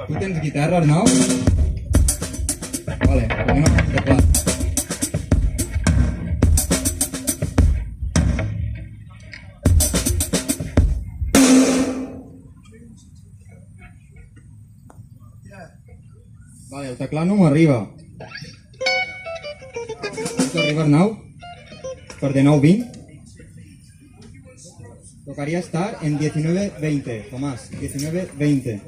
Tu tens guitarra, Arnau? Vale, ponemos teclat. Vale, el teclat no m'arriba. T'arriba, Arnau? Per de 9-20? Tocaría estar en 19-20, Tomás, 19-20.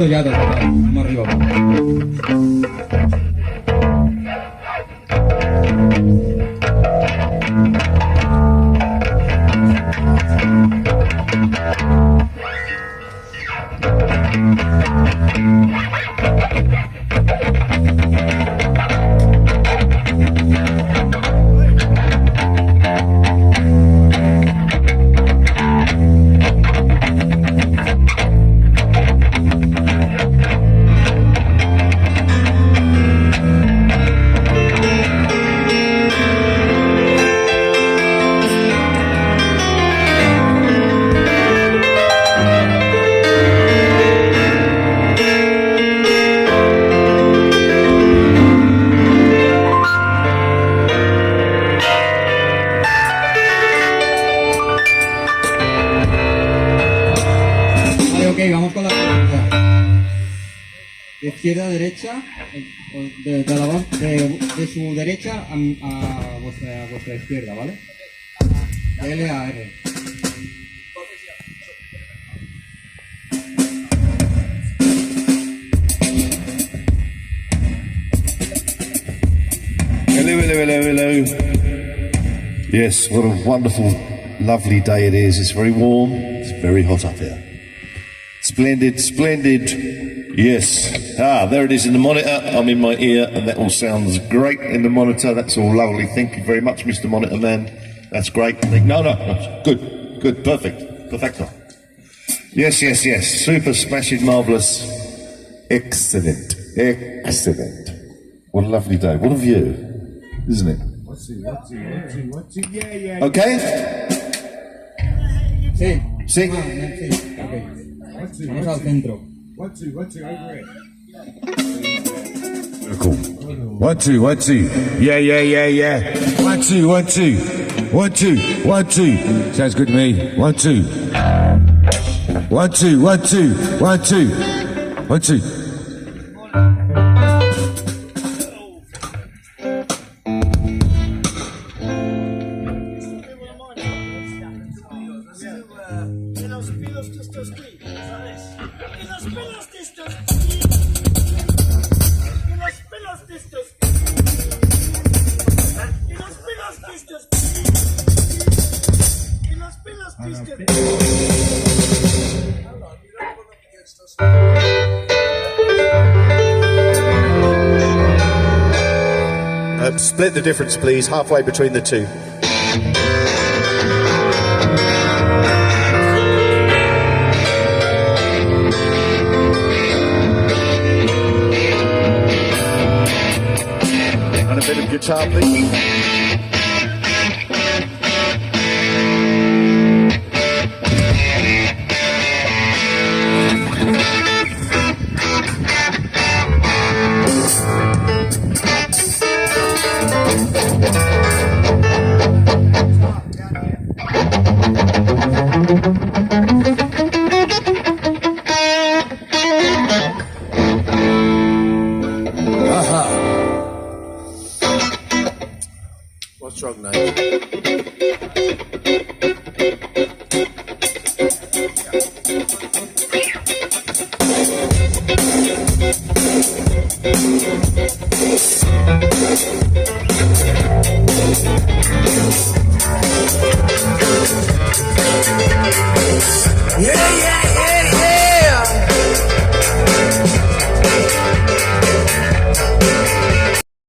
Ya, vamos arriba. Izquierda, derecha, de su derecha a vuestra izquierda, ¿vale? De L a R. Hello, hello, hello, hello. Yes, what a wonderful, lovely day it is. It's very warm, it's very hot up here. Splendid, splendid. Yes. There it is in the monitor. I'm in my ear, and that all sounds great in the monitor. That's all lovely. Thank you very much, Mr. Monitor Man. That's great. No. Good. Perfect. Perfecto. Yes. Super, smashing, marvellous. Excellent. What a lovely day. What a view, isn't it? What's it? Yeah. Okay? Sí. Sí. Okay. Vamos al centro. What's it, over it? Cool. 1, 2, 1, 2. Yeah. 1, 2, 1, 2. 1, 2, 1, 2. Sounds good to me. 1, 2. 1, 2, 1, 2. 1, 2. 1, 2. Split the difference, please, halfway between the two. And a bit of guitar, please. What's wrong, Nate?